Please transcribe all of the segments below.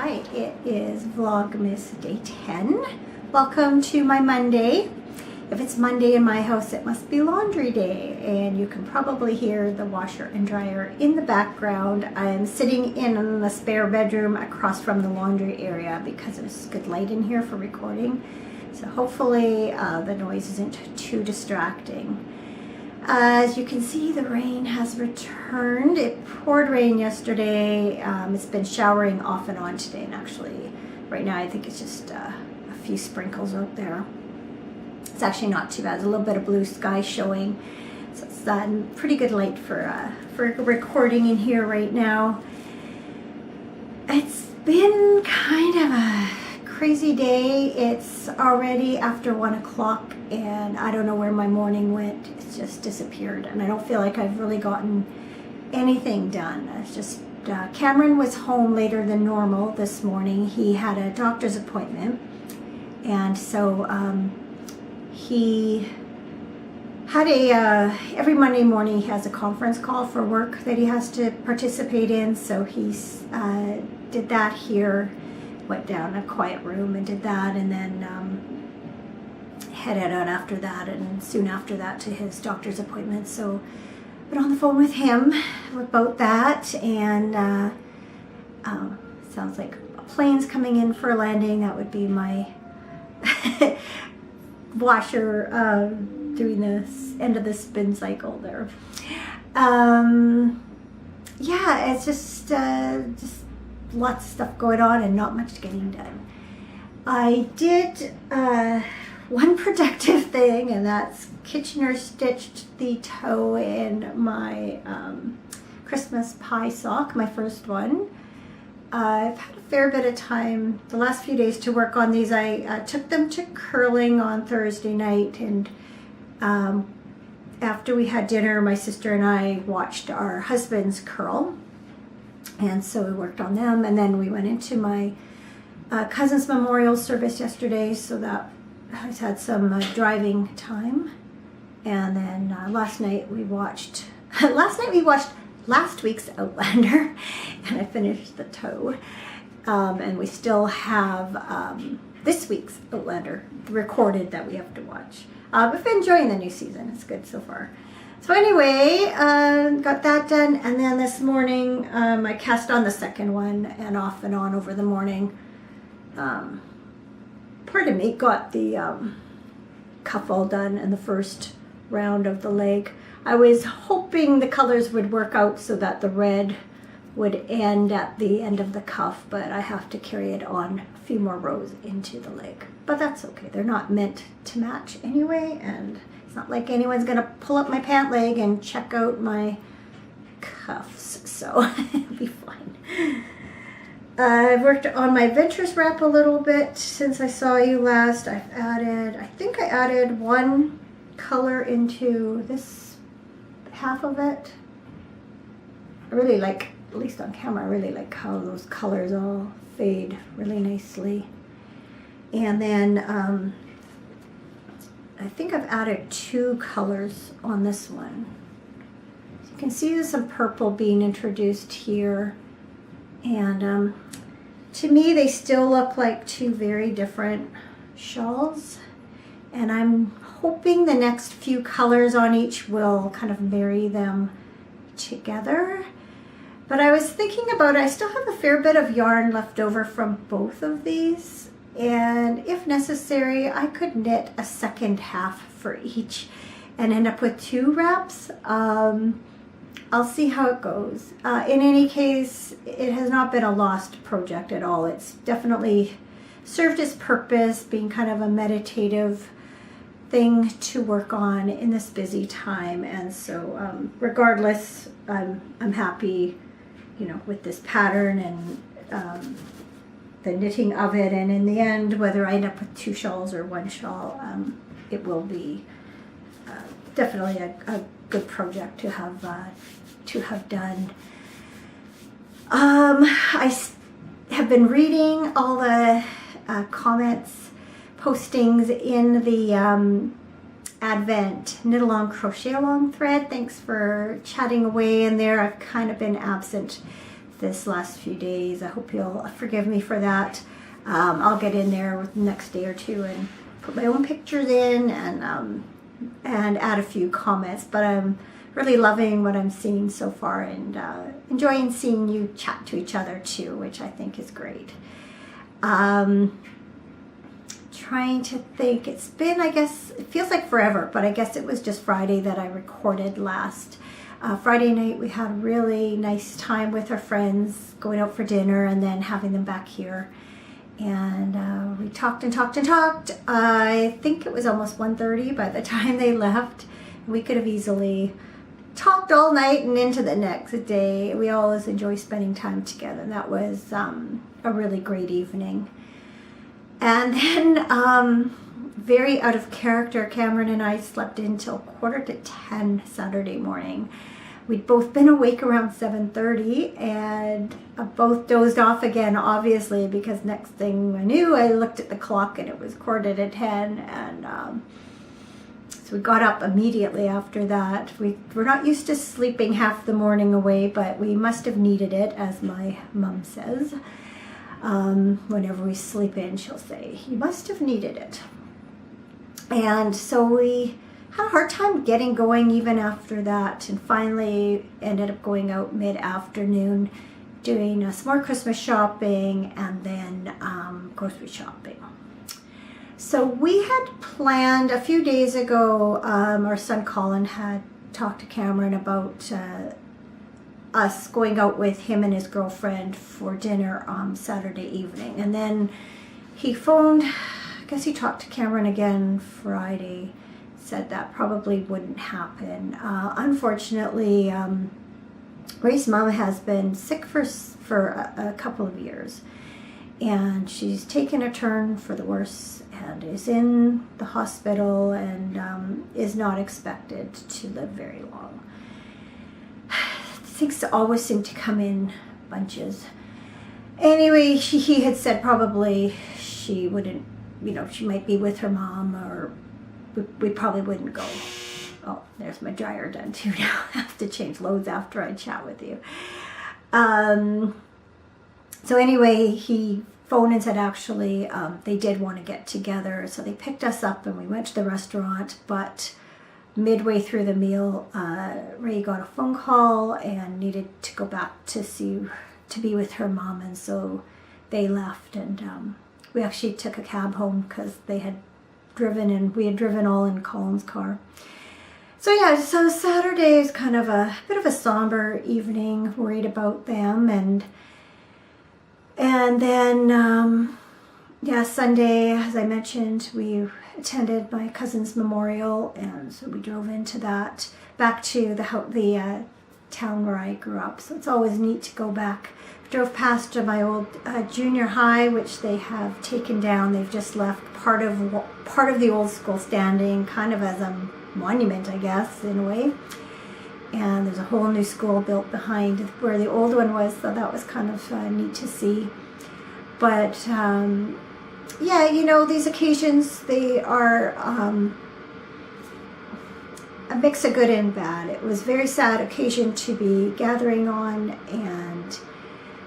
Alright, it is Vlogmas day 10. Welcome to my Monday. If it's Monday in my house, it must be laundry day, and you can probably hear the washer and dryer in the background. I'm sitting in the spare bedroom across from the laundry area because there's good light in here for recording. So hopefully the noise isn't too distracting. As you can see, the rain has returned. It poured rain yesterday. It's been showering off and on today, and actually right now I think it's just a few sprinkles out there. It's actually not too bad. There's a little bit of blue sky showing, so it's pretty good light for recording in here right now. It's been kind of a crazy day. It's already after 1 o'clock and I don't know where my morning went. It's just disappeared, and I don't feel like I've really gotten anything done. It's just Cameron was home later than normal this morning. He had a doctor's appointment, and so he had every Monday morning he has a conference call for work that he has to participate in, so he's did that here. Went down a quiet room and did that, and then headed out after that, and soon after that to his doctor's appointment. So I've been on the phone with him about that, and sounds like a plane's coming in for a landing. That would be my washer doing this end of the spin cycle there. Yeah, it's just lots of stuff going on and not much getting done. I did one productive thing, and that's Kitchener stitched the toe in my Christmas pie sock, my first one. I've had a fair bit of time the last few days to work on these. I took them to curling on Thursday night, and after we had dinner, my sister and I watched our husbands curl. And so we worked on them, and then we went into my cousin's memorial service yesterday, so that I had some driving time. And then last night we watched last week's Outlander, and I finished the toe. And we still have this week's Outlander recorded that we have to watch. We've been enjoying the new season. It's good so far. So anyway, got that done, and then this morning I cast on the second one, and off and on over the morning. Pardon me, got the cuff all done and the first round of the leg. I was hoping the colors would work out so that the red would end at the end of the cuff, but I have to carry it on a few more rows into the leg. But that's okay. They're not meant to match anyway, and it's not like anyone's gonna pull up my pant leg and check out my cuffs, so it'll be fine. I've worked on my Ventress wrap a little bit since I saw you last. I think I added one color into this half of it. I really like, at least on camera, I really like how those colors all fade really nicely. And then I think I've added 2 colors on this one. So you can see there's some purple being introduced here, and to me they still look like 2 very different shawls, and I'm hoping the next few colors on each will kind of marry them together. But I was thinking about it, I still have a fair bit of yarn left over from both of these, and if necessary I could knit a second half for each and end up with 2 wraps. I'll see how it goes. In any case, it has not been a lost project at all. It's definitely served its purpose, being kind of a meditative thing to work on in this busy time, and so regardless, I'm happy, you know, with this pattern and the knitting of it, and in the end, whether I end up with 2 shawls or 1 shawl, it will be definitely a good project to have done. I have been reading all the comments, postings in the Advent Knit Along Crochet Along thread. Thanks for chatting away in there. I've kind of been absent this last few days. I hope you'll forgive me for that. I'll get in there with the next day or two and put my own pictures in and add a few comments. But I'm really loving what I'm seeing so far, and enjoying seeing you chat to each other too, which I think is great. Trying to think, it's been, I guess, it feels like forever, but I guess it was just Friday that I recorded last. Friday night we had a really nice time with our friends, going out for dinner and then having them back here. And we talked and talked and talked. I think it was almost 1:30 by the time they left. We could have easily talked all night and into the next day. We always enjoy spending time together. That was a really great evening. And then, very out of character, Cameron and I slept until 9:45 Saturday morning. We'd both been awake around 7:30 and both dozed off again, obviously, because next thing I knew, I looked at the clock and it was 9:45, and so we got up immediately after that. We're not used to sleeping half the morning away, but we must have needed it, as my mom says. Whenever we sleep in, she'll say, "You must have needed it." And so we had a hard time getting going even after that, and finally ended up going out mid-afternoon, doing some more Christmas shopping and then grocery shopping. So we had planned a few days ago, our son Colin had talked to Cameron about us going out with him and his girlfriend for dinner on Saturday evening. And then he phoned, I guess he talked to Cameron again Friday, said that probably wouldn't happen. Unfortunately, Ray's mom has been sick for a couple of years, and she's taken a turn for the worse and is in the hospital and is not expected to live very long. Things always seem to come in bunches. Anyway, he had said probably she wouldn't, she might be with her mom, or we probably wouldn't go. Oh, there's my dryer done too now. I have to change loads after I chat with you. So anyway, he phoned and said actually they did want to get together. So they picked us up and we went to the restaurant, but midway through the meal, Ray got a phone call and needed to go back to be with her mom, and so they left, and we actually took a cab home because they had driven, and we had driven all in Colin's car. So yeah, so Saturday is kind of a bit of a somber evening, worried about them, and then Sunday, as I mentioned, we attended my cousin's memorial, and so we drove into that, back to the town where I grew up. So it's always neat to go back. Drove past my old junior high, which they have taken down. They've just left part of the old school standing, kind of as a monument, I guess, in a way. And there's a whole new school built behind where the old one was, so that was kind of neat to see. But yeah, these occasions, they are a mix of good and bad. It was a very sad occasion to be gathering on, and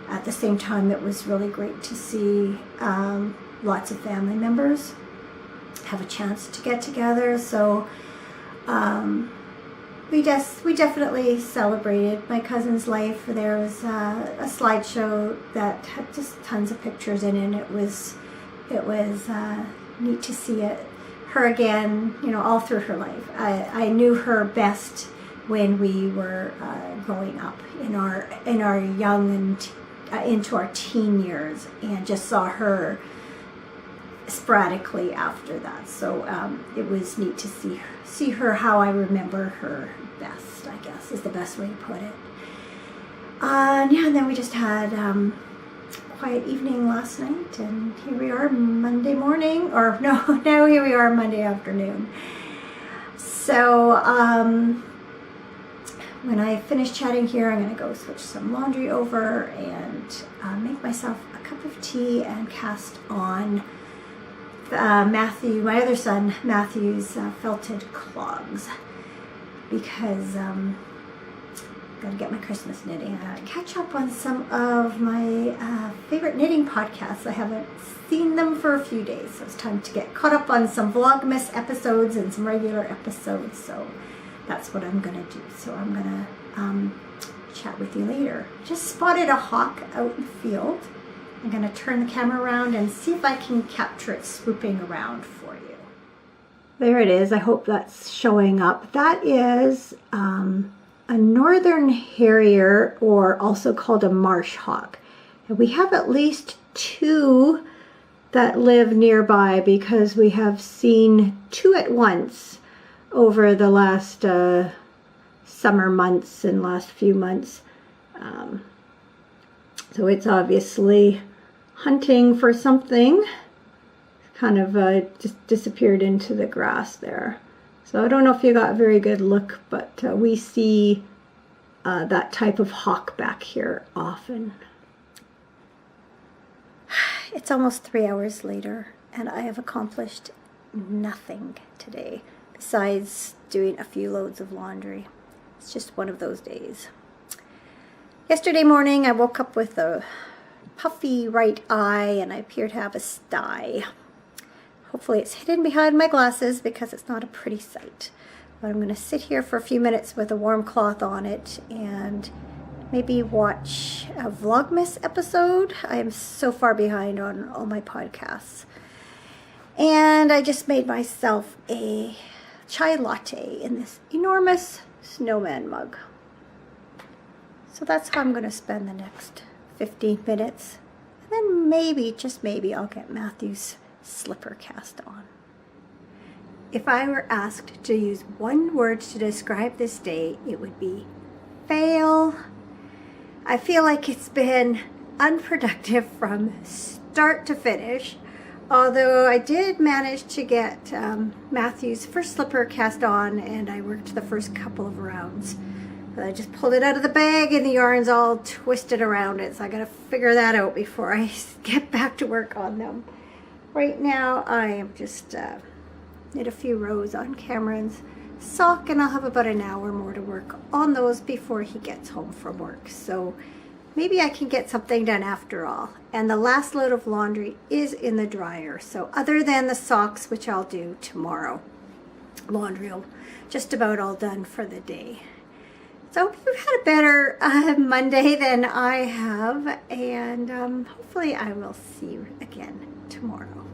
at the same time, it was really great to see lots of family members have a chance to get together. So we definitely celebrated my cousin's life. There was a slideshow that had just tons of pictures in it, and it was neat to see her again, all through her life. I knew her best when we were growing up in our young and into our teen years, and just saw her sporadically after that. So it was neat to see her how I remember her best, I guess, is the best way to put it. And then we just had quiet evening last night, and here we are Monday morning, or no, now here we are Monday afternoon. So when I finish chatting here, I'm going to go switch some laundry over and make myself a cup of tea and cast on Matthew, my other son, Matthew's felted clogs, because Gotta get my Christmas knitting. Catch up on some of my favorite knitting podcasts. I haven't seen them for a few days, so it's time to get caught up on some Vlogmas episodes and some regular episodes. So that's what I'm gonna do. So I'm gonna chat with you later. Just spotted a hawk out in the field. I'm gonna turn the camera around and see if I can capture it swooping around for you. There it is. I hope that's showing up. That is a northern harrier, or also called a marsh hawk. And we have at least 2 that live nearby because we have seen 2 at once over the last summer months and last few months. So it's obviously hunting for something. Kind of just disappeared into the grass there. So I don't know if you got a very good look, but we see that type of hawk back here often. It's almost 3 hours later, and I have accomplished nothing today besides doing a few loads of laundry. It's just one of those days. Yesterday morning, I woke up with a puffy right eye, and I appear to have a sty. Hopefully it's hidden behind my glasses because it's not a pretty sight. But I'm going to sit here for a few minutes with a warm cloth on it and maybe watch a Vlogmas episode. I am so far behind on all my podcasts. And I just made myself a chai latte in this enormous snowman mug. So that's how I'm going to spend the next 15 minutes. And then maybe, just maybe, I'll get Matthew's slipper cast on. If I were asked to use one word to describe this day, it would be fail. I feel like it's been unproductive from start to finish, although I did manage to get Matthew's first slipper cast on, and I worked the first couple of rounds. But I just pulled it out of the bag and the yarn's all twisted around it, so I gotta figure that out before I get back to work on them. Right now, I am just knit a few rows on Cameron's sock, and I'll have about an hour more to work on those before he gets home from work. So maybe I can get something done after all. And the last load of laundry is in the dryer. So other than the socks, which I'll do tomorrow, laundry will just about all done for the day. So I hope you've had a better Monday than I have, and hopefully I will see you again tomorrow.